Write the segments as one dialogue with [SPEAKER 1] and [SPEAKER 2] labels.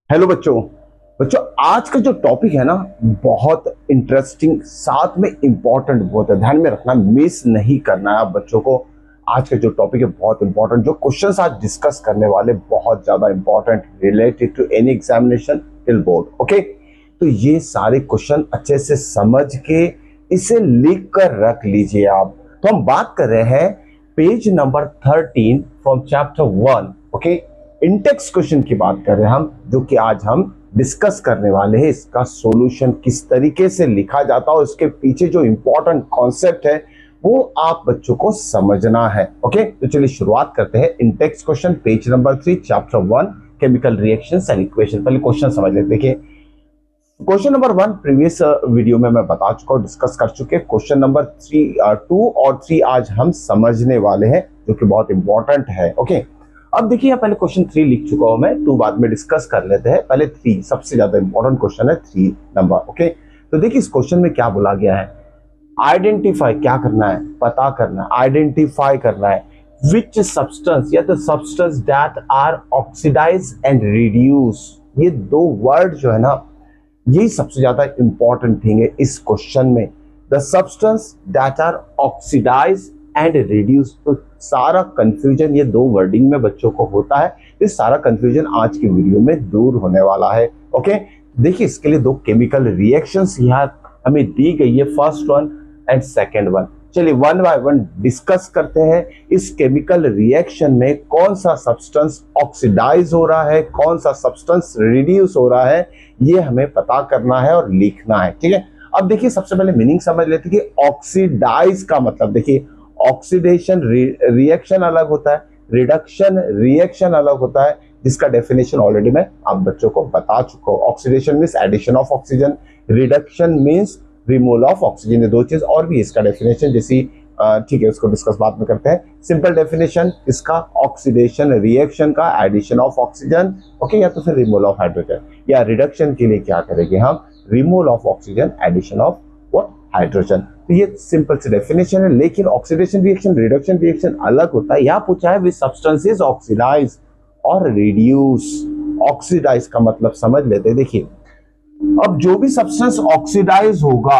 [SPEAKER 1] Hello बच्चों। बच्चों, आज का जो टॉपिक है ना, बहुत इंटरेस्टिंग, साथ में इंपॉर्टेंट बहुत है। ध्यान में रखना, मिस नहीं करना है आप बच्चों को। आज का जो टॉपिक है बहुत इंपॉर्टेंट, जो क्वेश्चंस आज डिस्कस करने वाले बहुत ज्यादा important, related to any examination till board. Okay, तो ये सारे क्वेश्चन अच्छे से समझ के इसे लिख कर रख लीजिए आप। तो हम बात कर रहे हैं page number 13 from chapter 1। Okay, Intex question की बात कर रहे हैं हम, जो कि आज हम डिस्कस करने वाले हैं। इसका सॉल्यूशन किस तरीके से लिखा जाता है और इसके पीछे जो इंपॉर्टेंट कॉन्सेप्ट है वो आप बच्चों को समझना है। ओके, तो चलिए शुरुआत करते हैं। Intex question page number 3 chapter 1 chemical reactions and equation. पहले क्वेश्चन समझ लेते। देखिए, क्वेश्चन नंबर 1 प्रीवियस वीडियो में मैं बता चुका हूं, डिस्कस कर चुके। क्वेश्चन नंबर 2 और 3 आज हम समझने वाले हैं, जो कि बहुत इंपॉर्टेंट है। ओके, अब देखिए, पहले क्वेश्चन 3 लिख चुका हूं मैं, 2 बाद में डिस्कस कर लेते हैं। पहले 3 सबसे ज्यादा इंपॉर्टेंट क्वेश्चन है, 3 नंबर। ओके, तो देखिए इस क्वेश्चन में क्या बोला गया है। आइडेंटिफाई, क्या करना है, पता करना है, आइडेंटिफाई करना है विच सब्सटेंस या तो substance that are oxidise and reduce. ये 2 वर्ड जो है ना, यही सबसे ज्यादा इंपॉर्टेंट थिंग है इस क्वेश्चन में। The substance that are oxidise and reduce. तो सारा कंफ्यूजन ये 2 वर्डिंग में बच्चों को होता है। इस सारा कंफ्यूजन आज की वीडियो में दूर होने वाला है। ओके, देखिए इसके लिए 2 केमिकल रिएक्शंस यहाँ हमें दी गई है, first one and second one. चलिए वन बाय वन डिस्कस करते हैं। इस केमिकल रिएक्शन में कौन सा सब्सटेंस ऑक्सीडाइज हो रहा है, कौन सा सब्सटेंस रिड्यूस हो रहा है, ये हमें पता करना है और लिखना है। ठीक है, अब देखिए सबसे पहले मीनिंग समझ लेते हैं कि ऑक्सीडाइज का मतलब। देखिए, ऑक्सीडेशन रिएक्शन अलग होता है, रिडक्शन रिएक्शन अलग होता है, जिसका डेफिनेशन ऑलरेडी मैं आप बच्चों को बता चुका हूं। Oxidation means addition of oxygen, reduction means removal of oxygen. ये 2 चीज और भी इसका डेफिनेशन जैसी, ठीक है, उसको डिस्कस बाद में करते हैं। सिंपल डेफिनेशन इसका, ऑक्सीडेशन रिएक्शन का एडिशन ऑफ ऑक्सीजन, ओके, या तो फिर रिमूवल ऑफ हाइड्रोजन, या रिडक्शन के लिए क्या करेंगे हम, removal of oxygen, addition of what, hydrogen. तो ये सिंपल सी डेफिनेशन है। लेकिन ऑक्सीडेशन रिएक्शन, रिडक्शन रिएक्शन अलग होता है। यहां पूछा है विच सब्सटेंसेस ऑक्सीडाइज और रिड्यूस। ऑक्सीडाइज का मतलब समझ लेते हैं। देखिए, अब जो भी सब्सटेंस ऑक्सीडाइज होगा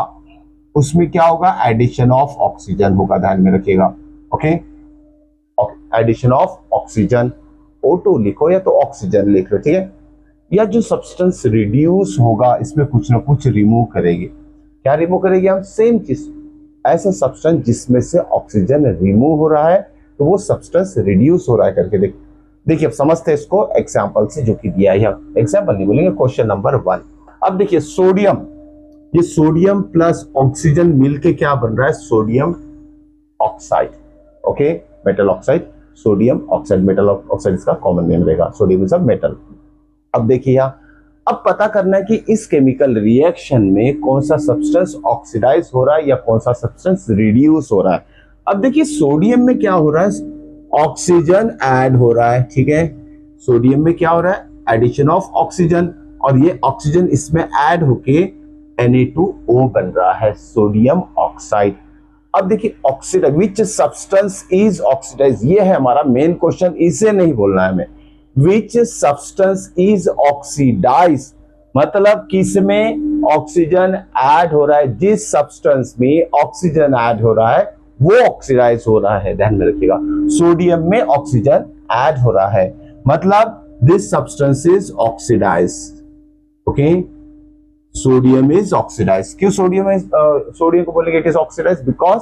[SPEAKER 1] उसमें क्या होगा, एडिशन ऑफ ऑक्सीजन होगा। ध्यान में रखिएगा। Okay, addition of oxygen, O2 लिखो या तो ऑक्सीजन लिख लो, ठीक है। या जो सब्सटेंस रिड्यूस होगा इसमें कुछ ना कुछ रिमूव करेगी। क्या रिमूव करेगी हम, सेम चीज, ऐसा सब्सटेंस जिसमें से ऑक्सीजन रिमूव हो रहा है तो वो सब्सटेंस रिड्यूस हो रहा है करके देखिए अब समझते हैं इसको एग्जांपल से, जो कि दिया है। हम एग्जांपल नहीं बोलेंगे, क्वेश्चन नंबर 1। अब देखिए सोडियम, ये सोडियम प्लस ऑक्सीजन मिलके क्या बन रहा है, sodium oxide. Okay, metal oxide, sodium oxide, metal oxide इसका कॉमन नेम रहेगा। Sodium is a metal. अब देखिए यहाँ, अब पता करना है कि इस केमिकल रिएक्शन में कौन सा सब्सटेंस ऑक्सीडाइज हो रहा है या कौन सा सब्सटेंस रिड्यूस हो रहा है। अब देखिए सोडियम में क्या हो रहा है, ऑक्सीजन ऐड हो रहा है, ठीक है। सोडियम में क्या हो रहा है, एडिशन ऑफ ऑक्सीजन, और ये ऑक्सीजन इसमें ऐड होके Na2O बन रहा है, सोडियम ऑक्साइड। अब देखिए oxidise, which substance is oxidise, ये है हमारा मेन क्वेश्चन, इसे नहीं बोलना है हमें। विच सब्सटेंस इज ऑक्सीडाइज मतलब किसमें ऑक्सीजन ऐड हो रहा है, जिस सब्सटेंस में ऑक्सीजन ऐड हो रहा है वो ऑक्सीडाइज हो रहा है। ध्यान में रखिएगा, सोडियम में ऑक्सीजन ऐड हो रहा है मतलब this substance is oxidise. Okay, sodium is oxidise. क्यों सोडियम इज, सोडियम को बोलेंगे it is oxidise because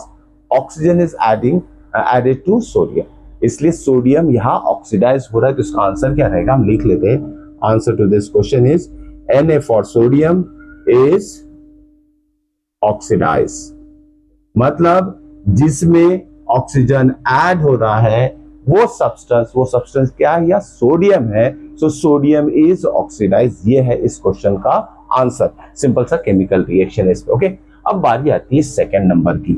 [SPEAKER 1] oxygen is added to sodium, इसलिए सोडियम यहां ऑक्सीडाइज हो रहा है। तो इसका आंसर क्या रहेगा, हम लिख लेते हैं। Answer to this question is Na for sodium is oxidise, मतलब जिसमें ऑक्सीजन ऐड हो रहा है वो सब्सटेंस क्या है, या सोडियम है। सो सोडियम इज ऑक्सीडाइज, ये है इस क्वेश्चन का आंसर। सिंपल सा केमिकल रिएक्शन है इस पे। ओके, अब बारी आती है सेकंड नंबर की,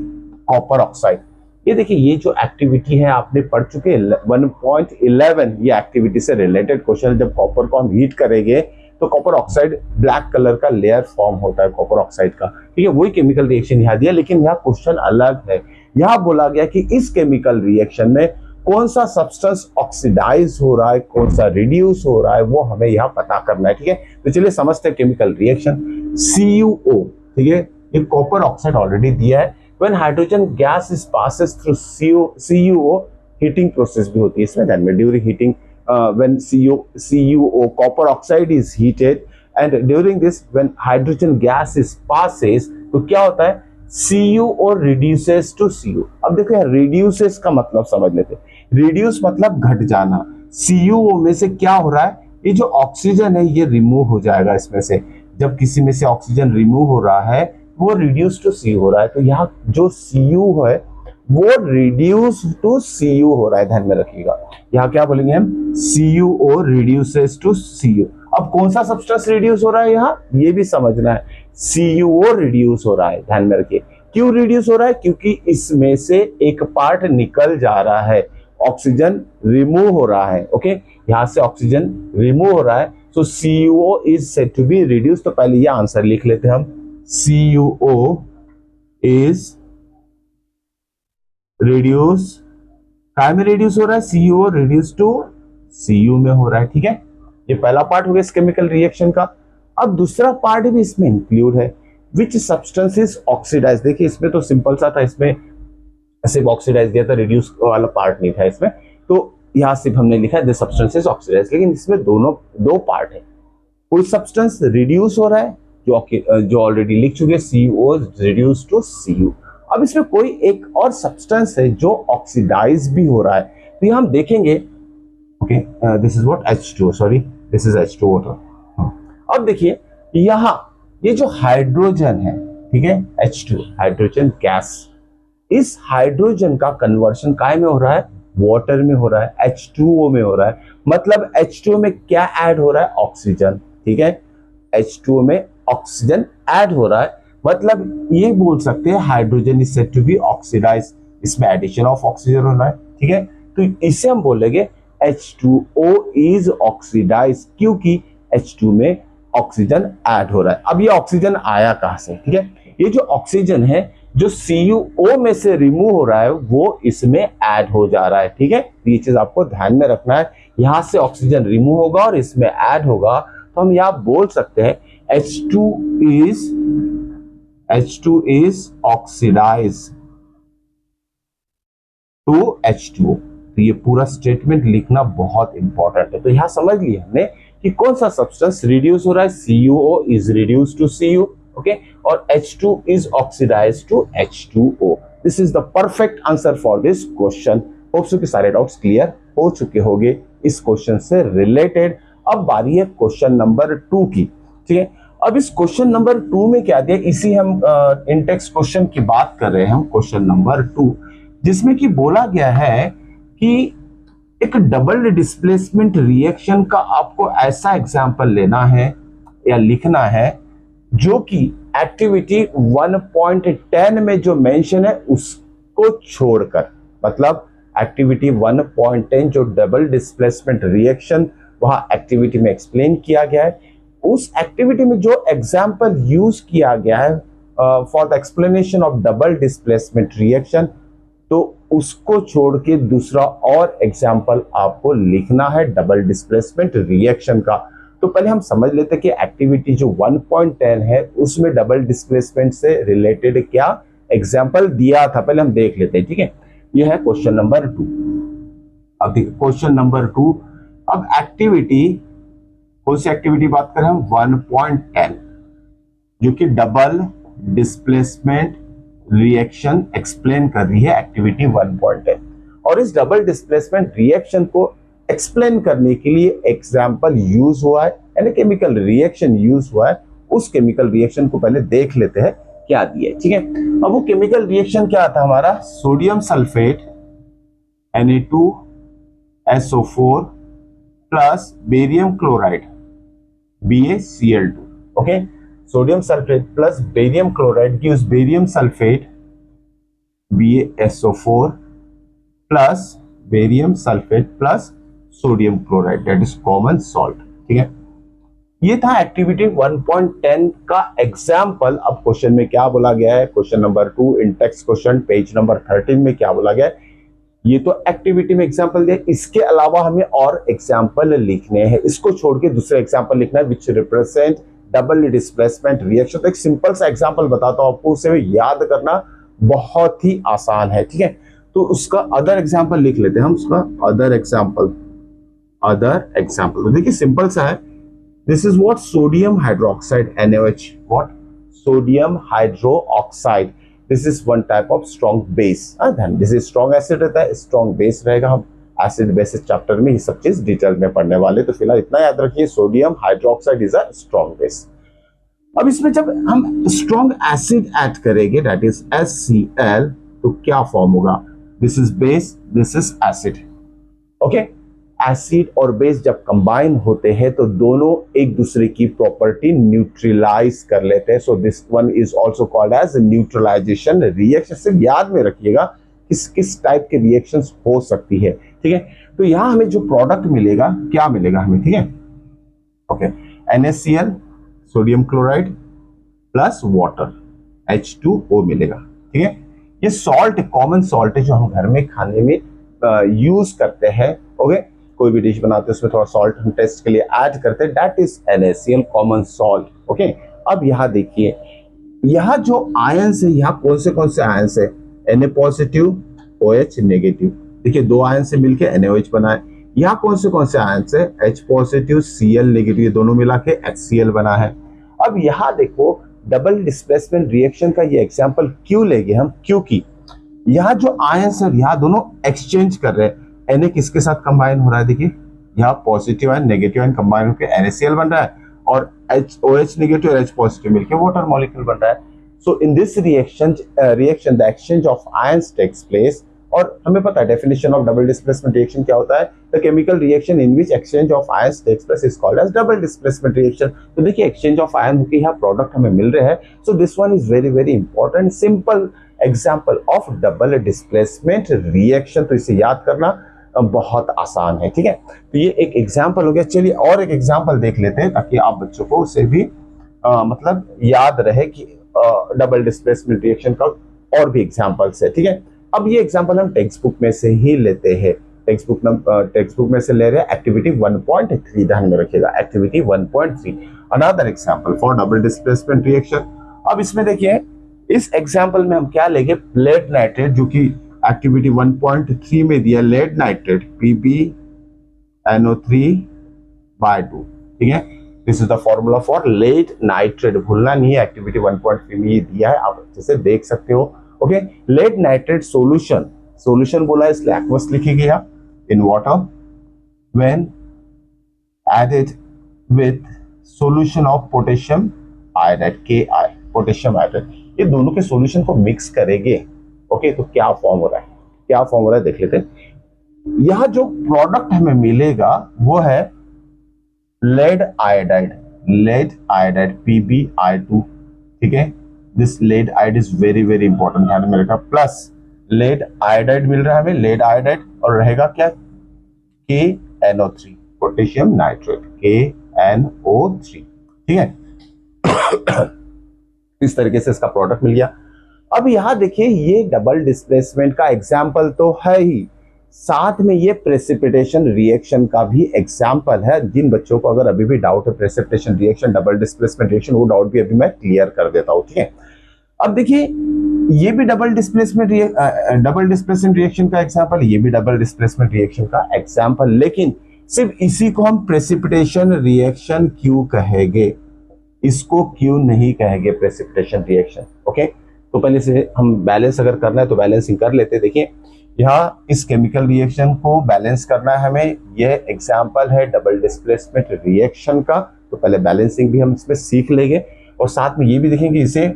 [SPEAKER 1] कॉपर ऑक्साइड। ये देखिए, ये जो एक्टिविटी है आपने पढ़ चुके हैं 1.11, ये एक्टिविटी से रिलेटेड क्वेश्चन है। जब कॉपर को हम हीट करेंगे तो कॉपर ऑक्साइड ब्लैक कलर का लेयर फॉर्म होता है कॉपर ऑक्साइड का, ठीक है। वही केमिकल रिएक्शन यहाँ दिया, लेकिन यहाँ क्वेश्चन अलग है। यहाँ बोला गया कि इस केमिकल रिएक्शन में कौन सा सब्सटेंस ऑक्सीडाइज हो रहा है, कौन सा रिड्यूस हो रहा है, वो हमें यहाँ पता करना है। ठीक है, तो चलिए समझते हैं केमिकल रिएक्शन। CuO, ठीक है, ये कॉपर ऑक्साइड ऑलरेडी दिया है। When hydrogen gas is passes through CuO, heating process भी होती है इसमें, ध्यान में, during heating when CuO copper oxide is heated and during this when hydrogen gas is passes, तो क्या होता है, CuO reduces to Cu। अब देखो यार, reduces का मतलब समझ लेते हैं। reduce मतलब घट जाना। CuO में से क्या हो रहा है, ये जो ऑक्सीजन है ये रिमूव हो जाएगा इसमें से। जब किसी में से ऑक्सीजन रिमूव हो रहा है वो रिड्यूस टू Cu हो रहा है, तो यहाँ जो Cu है वो रिड्यूस टू Cu हो रहा है, ध्यान में रखिएगा। यहाँ क्या बोलेंगे हम, CuO reduces to Cu। अब कौन सा सब्सटेंस रिड्यूस हो रहा है यहाँ, ये भी समझना है। CuO रिड्यूस हो रहा है, ध्यान में रखिए। क्यों रिड्यूस हो रहा है, क्योंकि इसमें से एक पार्ट निकल जा रहा है, ऑक्सीजन रिमूव हो रहा है। ओके, यहाँ से ऑक्सीजन रिमूव हो रहा है, so CuO is said to be reduce. तो पहले ये आंसर लिख लेते हैं हम, CuO इज रिड्यूस, काय में रिड्यूस हो रहा है, CuO रिड्यूस टू Cu में हो रहा है। ठीक है, ये पहला पार्ट हो गया इस केमिकल रिएक्शन का। अब दूसरा पार्ट भी इसमें इंक्लूड है, विच सब्सटेंस इज ऑक्सीडाइज। देखिए इसमें तो सिंपल सा था, इसमें सिर्फ ऑक्सीडाइज दिया था, रिड्यूस वाला पार्ट नहीं था इसमें, तो यहाँ सिर्फ हमने लिखा है द सब्सटेंस इज ऑक्सीडाइज। लेकिन इसमें दो पार्ट है, कोई सब्सटेंस रिड्यूस हो रहा है जो ऑलरेडी लिख चुके, CuO रिड्यूस टू Cu। अब इसमें कोई एक और सब्सटेंस है जो ऑक्सीडाइज भी हो रहा है, तो यहाँ हम देखेंगे। Okay, this is what H2O, sorry this is H2O water. अब देखिए यहां ये जो हाइड्रोजन है, ठीक है, H2 हाइड्रोजन गैस, इस हाइड्रोजन का कन्वर्शन काय में हो रहा है, वाटर में हो रहा है, H2O में हो रहा है। मतलब H2O में क्या ऐड हो रहा है, ऑक्सीजन। ठीक है, H2O में ऑक्सीजन ऐड हो रहा है, मतलब ये बोल सकते हैं hydrogen is said to be oxidise, इसमें एडिशन ऑफ ऑक्सीजन हो रहा है। ठीक है, तो इसे हम बोलेंगे H2O इज ऑक्सीडाइज, क्योंकि H2 में ऑक्सीजन ऐड हो रहा है। अब ये ऑक्सीजन आया कहां से, ठीक है, ये जो ऑक्सीजन है जो CuO में से रिमूव हो रहा है वो इसमें ऐड हो जा रहा है। ठीक है, ये चीज आपको ध्यान में रखना है, यहां से ऑक्सीजन रिमूव होगा और इसमें ऐड होगा, तो हम यहां बोल सकते हैं H2 is oxidise to H2O। तो ये पूरा स्टेटमेंट लिखना बहुत इंपॉर्टेंट है। तो यहां समझ लिया हमने कि कौन सा सब्सटेंस रिड्यूस हो रहा है, CuO is reduce to Cu, okay, और H2 is oxidise to H2O। This is the perfect answer for this question. Hope so कि सारे डाउट्स क्लियर हो चुके होंगे इस क्वेश्चन से रिलेटेड। अब बारी है क्वेश्चन नंबर 2 की। ठीक है, अब इस क्वेश्चन नंबर 2 में क्या दिया, इसी हम इंटेक्स क्वेश्चन की बात कर रहे हैं हम, क्वेश्चन नंबर 2, जिसमें कि बोला गया है कि एक डबल डिस्प्लेसमेंट रिएक्शन का आपको ऐसा एग्जांपल लेना है या लिखना है जो कि एक्टिविटी 1.10 में जो मेंशन है उसको छोड़कर, मतलब एक्टिविटी 1.10 जो डबल डिस्प्लेसमेंट रिएक्शन वहां एक्टिविटी में एक्सप्लेन किया गया है, उस एक्टिविटी में जो एग्जांपल यूज किया गया है for the explanation of double displacement reaction, तो उसको छोड़ के दूसरा और एग्जाम्पल आपको लिखना है डबल डिस्प्लेसमेंट रिएक्शन का। तो पहले हम समझ लेते हैं कि एक्टिविटी जो 1.10 है उसमें डबल डिस्प्लेसमेंट से रिलेटेड क्या एग्जाम्पल दिया था, पहले हम देख लेते हैं। ठीक है, यह है क्वेश्चन नंबर 2। अब देखिए क्वेश्चन नंबर 2, अब एक्टिविटी, कौन सी एक्टिविटी बात करें हम, 1.10, जो कि डबल डिस्प्लेसमेंट रिएक्शन एक्सप्लेन कर रही है एक्टिविटी 1.10। और इस डबल डिस्प्लेसमेंट रिएक्शन को एक्सप्लेन करने के लिए एग्जाम्पल यूज हुआ है, यानी केमिकल रिएक्शन यूज हुआ है। उस केमिकल रिएक्शन को पहले देख लेते हैं क्या दिया है। ठीक है, अब वो केमिकल रिएक्शन क्या था हमारा, sodium sulphate Na2SO4 plus barium chloride BaCl2। Okay, sodium sulphate plus barium chloride gives barium sulphate BaSO4 plus barium sulphate plus sodium chloride, that is common salt. ठीक है, ये था एक्टिविटी 1.10 का एग्जाम्पल। अब question में क्या बोला गया है, क्वेश्चन नंबर 2 इन टेक्स्ट क्वेश्चन पेज नंबर 13 में क्या बोला गया है, ये तो एक्टिविटी में एग्जांपल दिया, इसके अलावा हमें और एग्जांपल लिखने हैं, इसको छोड़ के दूसरा एग्जांपल लिखना है which represent double displacement reaction. तो एक सिंपल सा एग्जांपल बताता हूं आपको, उसे याद करना बहुत ही आसान है, ठीक है। तो उसका अदर एग्जांपल लिख लेते हैं हम, उसका अदर एग्जांपल तो देखिए सिंपल सा है, this is what sodium hydroxide NaOH, what sodium hydro oxide, this is one type of strong base. ध्यान, दिस इज स्ट्रॉन्ग एसिड रहता है, स्ट्रॉन्ग बेस रहेगा। हम एसिड बेसिस चैप्टर में ये सब चीज डिटेल में पढ़ने वाले, तो फिलहाल इतना याद रखिए, sodium hydroxide is a strong base. अब इसमें जब हम स्ट्रॉन्ग एसिड ऐड करेंगे, दैट इज HCl, तो क्या फॉर्म होगा, this is base, this is acid, okay. Acid और बेस जब कंबाइन होते हैं तो दोनों एक दूसरे की प्रॉपर्टी न्यूट्रलाइज कर लेते हैं, so this one is also called as neutralisation reaction. सिर्फ याद में रखिएगा किस किस टाइप के रिएक्शंस हो सकती है, ठीक है। तो यहां हमें जो प्रोडक्ट मिलेगा, क्या मिलेगा हमें, ठीक है, okay, NaCl sodium chloride plus water H2O मिलेगा, ठीक है। ये सॉल्ट कॉमन सॉल्ट है जो हम घर में खाने में यूज करते हैं, ओके। कोई भी डिश बनाते हैं उसमें थोड़ा सॉल्ट हम टेस्ट के लिए ऐड करते हैं, that is NaCl common salt, okay. अब यहाँ देखिए, यहाँ जो आयंस है, यहाँ कौन से आयंस है, Na पॉजिटिव OH नेगेटिव, देखिए दो आयन से मिलके NaOH बना है। यहाँ कौन से आयंस है, H पॉजिटिव Cl नेगेटिव, ये दोनों मिला के HCl बना है। अब यहाँ देखो डबल डिस्प्लेसमेंट रिएक्शन का ये एग्जांपल क्यों लेंगे हम, क्योंकि यहाँ जो आयंस है यहाँ दोनों एक्सचेंज कर रहे हैं, Na किसके साथ कंबाइन हो रहा है, देखिए यहाँ positive ion negative ion combine होकर NaCl बन रहा है, और OH नेगेटिव और H पॉजिटिव मिलकर वाटर मॉलिक्यूल बन रहा है। So in this reaction the exchange of ions takes place, और हमें पता है definition of double displacement reaction क्या होता है, the chemical reaction in which exchange of ions takes place is called as double displacement reaction. तो देखिए exchange of ion होकर यहाँ प्रोडक्ट हमें मिल रहे हैं, so this one is very very important simple example of double displacement reaction. तो इसे याद करना बहुत आसान है, ठीक है। तो ये एक एग्जाम्पल हो गया। चलिए और एक एग्जाम्पल देख लेते हैं ताकि आप बच्चों को उसे भी मतलब याद रहे कि डबल डिस्प्लेसमेंट रिएक्शन का और भी एग्जाम्पल्स है, ठीक है। अब ये एग्जाम्पल हम टेक्स्ट बुक में से ही लेते हैं, टेक्स्ट बुक में से ले रहे हैं, एक्टिविटी 1.3 ध्यान में रखिएगा, activity 1.3 another example for double displacement reaction. अब इसमें देखिए इस एग्जाम्पल में हम क्या लेंगे, लेड नाइट्रेट, जो कि एक्टिविटी 1.3 में दिया, लेड नाइट्रेट PbNO3/2, ठीक है। This is the formula for lead nitrate, भूलना नहीं है, एक्टिविटी 1.3 में ये दिया है, आप अच्छे से देख सकते हो, ओके। लेड नाइट्रेट सोल्यूशन बोला है इसलिए एक्वस लिखिएगा, in water when added with solution of potassium iodide Ki, potassium iodide, ये दोनों के सॉल्यूशन को मिक्स करेंगे, ओके। तो क्या फॉर्म हो रहा है देख लेते हैं। यह जो प्रोडक्ट हमें मिलेगा वो है लेड आयोडाइड PbI2, ठीक है। This led iodide is very very important, ध्यान में रखा, प्लस लेड आयोडाइड मिल रहा है हमें, लेड आयोडाइड, और रहेगा क्या, KNO3, पोटेशियम नाइट्रेट, KNO3, ठीक है। इस तरीके से इसका प्रोडक्ट मिल गया। अब यहां देखिए ये डबल डिस्प्लेसमेंट का एग्जाम्पल तो है ही, साथ में ये प्रेसिपिटेशन रिएक्शन का भी एग्जाम्पल है। जिन बच्चों को अगर अभी भी डाउट है precipitation reaction double displacement reaction, वो डाउट भी अभी मैं क्लियर कर देता हूं, ठीक है। अब देखिए ये भी डबल डिस्प्लेसमेंट रिएक्शन का एग्जाम्पल, ये भी डबल डिस्प्लेसमेंट रिएक्शन का एग्जाम्पल, लेकिन सिर्फ इसी को हम प्रेसिपिटेशन रिएक्शन क्यों कहेंगे, इसको क्यों नहीं कहेंगे प्रेसिपिटेशन रिएक्शन, ओके। तो पहले से हम बैलेंस अगर करना है तो बैलेंसिंग कर लेते हैं। देखिए यहाँ इस केमिकल रिएक्शन को बैलेंस करना है हमें, यह एग्जाम्पल है डबल डिस्प्लेसमेंट रिएक्शन का, तो पहले बैलेंसिंग भी हम इसमें सीख लेंगे, और साथ में ये भी देखेंगे इसे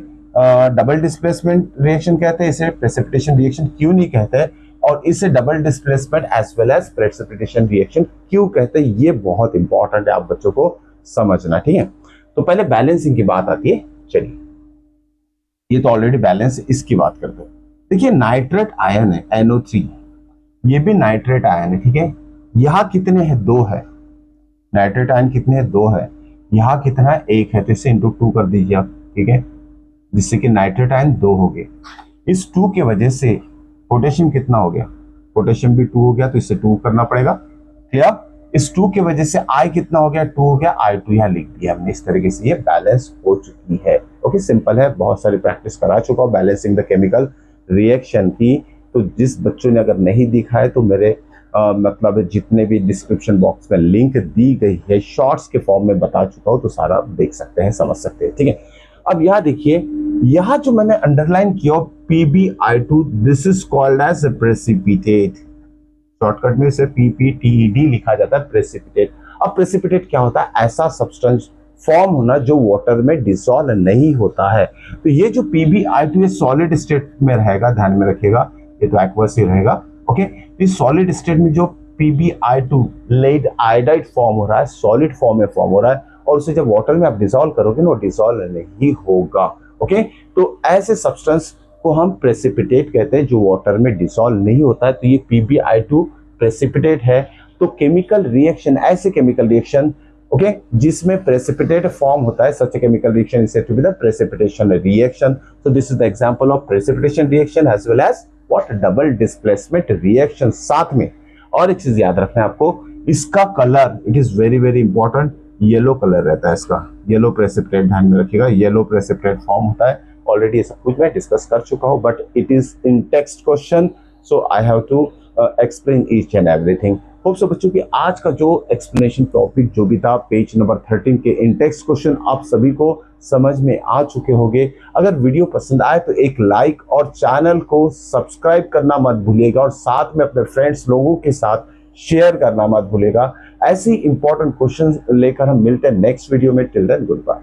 [SPEAKER 1] डबल डिस्प्लेसमेंट रिएक्शन कहते हैं, इसे प्रेसिपिटेशन रिएक्शन क्यों नहीं कहते हैं, और इसे double displacement as well as precipitation reaction क्यों कहते हैं, ये बहुत इंपॉर्टेंट है आप बच्चों को समझना, ठीक है। तो पहले बैलेंसिंग की बात आती है, चलिए ये तो ऑलरेडी बैलेंस, इसकी बात करते हैं। देखिए नाइट्रेट आयन है NO3, ये भी नाइट्रेट आयन है, ठीक है। यहाँ कितने हैं, 2 है, नाइट्रेट आयन कितने हैं, 2 है, यहाँ कितना है, 1 है, तो इसे इंटू 2 कर दीजिए आप, ठीक है, जिससे कि नाइट्रेट आयन 2 हो गए। इस 2 की वजह से पोटेशियम कितना हो गया, पोटेशियम भी 2 हो गया तो इससे 2 करना पड़ेगा। क्लियर? इस 2 की वजह से आई कितना हो गया, 2 हो गया, I2 यहाँ लिख दिया हमने। इस तरीके से ये बैलेंस हो चुकी है। ओके, सिंपल है, बहुत सारी प्रैक्टिस करा चुका हूँ बैलेंसिंग द केमिकल रिएक्शन की। तो जिस बच्चों ने अगर नहीं दिखा है तो मेरे मतलब जितने भी डिस्क्रिप्शन बॉक्स में लिंक दी गई है शॉर्ट्स के फॉर्म में बता चुका हूँ, तो सारा देख सकते हैं, समझ सकते हैं। ठीक है, अब यहाँ देखिए, यहाँ जो मैंने अंडरलाइन किया PbI2, this is called as precipitate. Shortcut में इसे PPTED लिखा जाता है, प्रेसिपिटेट। अब प्रेसिपिटेट क्या होता है, ऐसा सब्सटेंस फॉर्म होना जो वाटर में डिसॉल्व नहीं होता है। तो ये जो PbI2 सॉलिड स्टेट में रहेगा, ध्यान में रखिएगा, ये तो एक्वस ही रहेगा। ओके, इस सॉलिड स्टेट में जो PbI2 लेड आयोडाइड फॉर्म हो रहा है, सॉलिड फॉर्म में फॉर्म हो रहा है, और उसे जब वाटर में आप डिसॉल्व करोगे ना, वो डिसॉल्व नहीं होगा। ओके, तो ऐसे सब्सटेंस को हम प्रेसिपिटेट कहते हैं जो वाटर में डिसॉल्व नहीं होता है। तो ये PbI2 प्रेसिपिटेट है। तो केमिकल रिएक्शन, ऐसे केमिकल रिएक्शन ओके जिसमें प्रेसिपिटेट फॉर्म होता है, such a chemical reaction is said to be the precipitation reaction. So this is the example of precipitation reaction as well as what, double displacement reaction. साथ में और एक चीज याद रखना है आपको, इसका colour, it is very very important, yellow colour रहता है इसका, येलो प्रेसिपिटेट, ध्यान में रखिएगा, येलो प्रेसिपिटेट फॉर्म होता है। ऑलरेडी ये सब कुछ मैं डिस्कस कर चुका हूं, but it is in text question, so I have to explain each and everything. Hope so बच्चों की आज का जो एक्सप्लेनेशन टॉपिक जो भी था पेज नंबर 13 के इन टेक्स्ट क्वेश्चन आप सभी को समझ में आ चुके होंगे। अगर वीडियो पसंद आए तो एक लाइक और चैनल को सब्सक्राइब करना मत भूलिएगा, और साथ में अपने फ्रेंड्स लोगों के साथ शेयर करना मत भूलिएगा। ऐसी इंपॉर्टेंट क्वेश्चंस लेकर हम मिलते हैं नेक्स्ट वीडियो में। Till then, good bye.